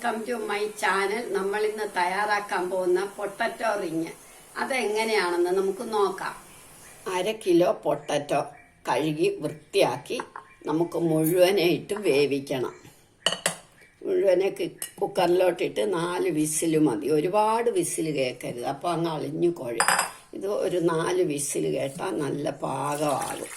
Welcome to my channel. നമ്മൾ ഇന്ന് തയ്യാറാക്കാൻ പോകുന്ന പൊട്ടറ്റോ റിങ് അതെങ്ങനെയാണെന്ന് നമുക്ക് നോക്കാം. 1/2 കിലോ പൊട്ടറ്റോ കഴുകി വൃത്തിയാക്കി നമുക്ക് മുഴുവനായിട്ട് വേവിക്കണം. മുഴുവനെ കുക്കറിലോട്ടിട്ട് 4 വിസിൽ മതി. ഒരുപാട് വിസിൽ കേൾക്കരുത്, അപ്പോൾ അങ്ങ് അളിഞ്ഞു കുഴയും. ഇത് ഒരു 4 വിസിൽ കേട്ടാൽ നല്ല പാകമാകും.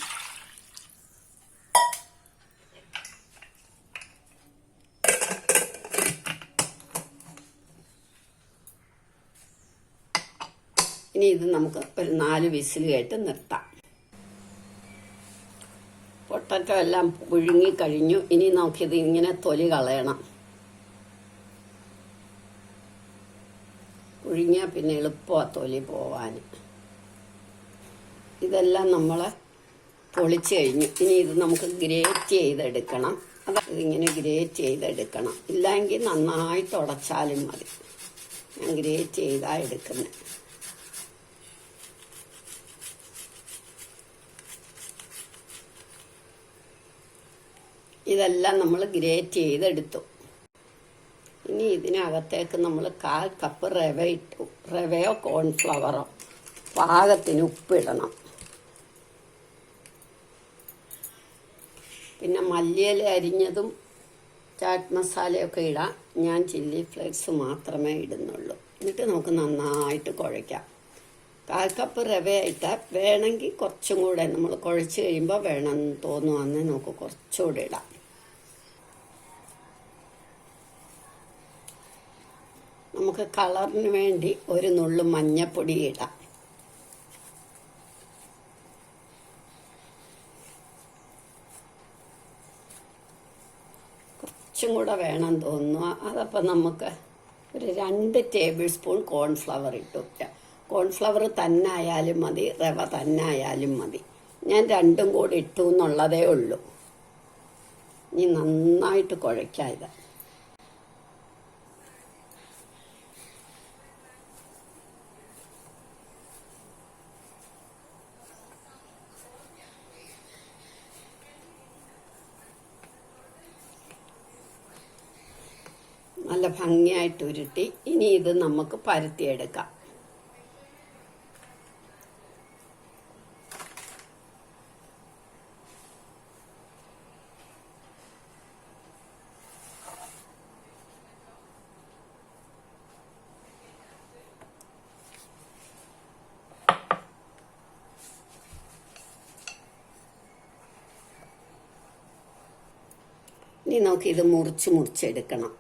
ഇനി ഇത് നമുക്ക് ഒരു 4 വിസിൽ കേട്ട് നിർത്താം. പൊട്ടറ്റോ എല്ലാം പുഴുങ്ങി കഴിഞ്ഞു. ഇനി നമുക്കിത് ഇങ്ങനെ തൊലി കളയണം. പുഴുങ്ങിയാൽ പിന്നെ എളുപ്പമാണ് തൊലി പോവാൻ. ഇതെല്ലാം നമ്മൾ പൊളിച്ച് കഴിഞ്ഞു. ഇനി ഇത് നമുക്ക് ഗ്രേറ്റ് ചെയ്തെടുക്കണം. ഇതിങ്ങനെ ഗ്രേറ്റ് ചെയ്തെടുക്കണം. ഇല്ലെങ്കിൽ നന്നായി തുടച്ചാലും മതി. ഞാൻ ഗ്രേറ്റ് ചെയ്താണ് എടുക്കുന്നത്. ഇതെല്ലാം നമ്മൾ ഗ്രേറ്റ് ചെയ്തെടുത്തു. ഇനി ഇതിനകത്തേക്ക് നമ്മൾ 1/4 കപ്പ് റവ ഇട്ടു. റവയോ കോൺഫ്ലവറോ പാകത്തിന് ഉപ്പിടണം. പിന്നെ മല്ലിയില അരിഞ്ഞതും ചാറ്റ് മസാലയൊക്കെ ഇടാം. ഞാൻ ചില്ലി ഫ്ലേക്സ് മാത്രമേ ഇടുന്നുള്ളൂ. എന്നിട്ട് നമുക്ക് നന്നായിട്ട് കുഴയ്ക്കാം. 1/4 കപ്പ് റവയായിട്ടാൽ വേണമെങ്കിൽ കുറച്ചും കൂടെ നമ്മൾ കുഴച്ച് കഴിയുമ്പോൾ വേണമെന്ന് തോന്നുവാന്ന് നമുക്ക് കുറച്ചുകൂടെ ഇടാം. നമുക്ക് കളറിന് വേണ്ടി ഒരു നുള്ളു മഞ്ഞപ്പൊടി ഇടാം. കുറച്ചും കൂടെ വേണം തോന്നുന്നു. അതപ്പോൾ നമുക്ക് ഒരു 2 ടേബിൾ സ്പൂൺ കോൺഫ്ലവർ ഇട്ടു. കോൺഫ്ലവർ തന്നെ ആയാലും മതി, റവ തന്നെ ആയാലും മതി. ഞാൻ 2ഉം കൂടി ഇട്ടു എന്നുള്ളതേ ഉള്ളൂ. ഇനി നന്നായിട്ട് കുഴയ്ക്കാം. ഇത് നല്ല ഭംഗിയായിട്ട് ഉരുട്ടി ഇനി ഇത് നമുക്ക് പരത്തിയെടുക്കാം. ഇനി നമുക്കിത് മുറിച്ചെടുക്കണം.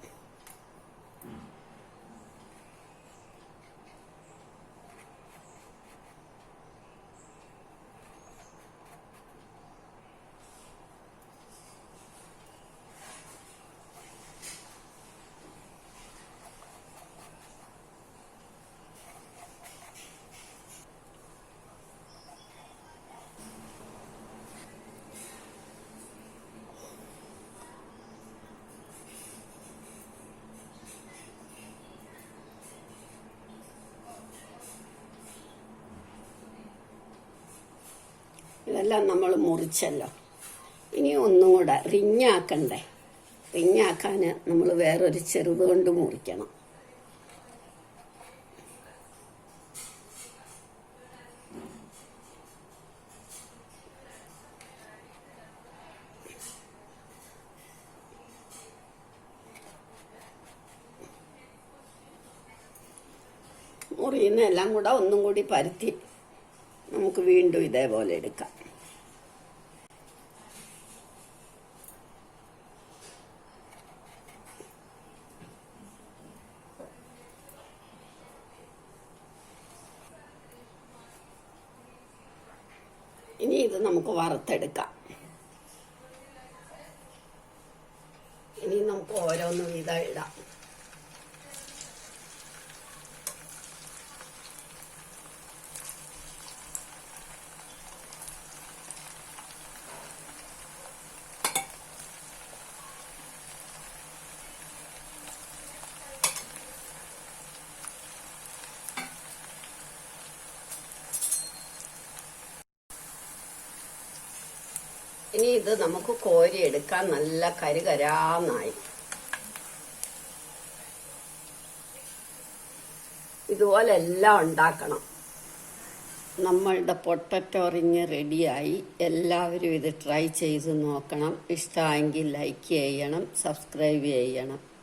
ഇതെല്ലാം നമ്മൾ മുറിച്ചല്ലോ. ഇനി ഒന്നും കൂടെ റിങ്ങാക്കണ്ടേ. റിങ്ങാക്കാൻ നമ്മൾ വേറൊരു ചെറുത് കൊണ്ട് മുറിക്കണം. മുറിയുന്നെല്ലാം കൂടെ ഒന്നും കൂടി പരത്തി നമുക്ക് വീണ്ടും ഇതേപോലെ എടുക്കാം. ഇനി ഇത് നമുക്ക് വറുത്തെടുക്കാം. ഇനി നമുക്ക് ഓരോന്നും വീതം ഇടാം. ഇനി ഇത് നമുക്ക് കോരിയെടുക്കാൻ നല്ല കരുകരാന്നായി. ഇതുപോലെ എല്ലാം ഉണ്ടാക്കണം. നമ്മളുടെ പൊട്ടറ്റോ റിങ് റെഡിയായി. എല്ലാവരും ഇത് ട്രൈ ചെയ്ത് നോക്കണം. ഇഷ്ടമായെങ്കിൽ ലൈക്ക് ചെയ്യണം, സബ്സ്ക്രൈബ് ചെയ്യണം.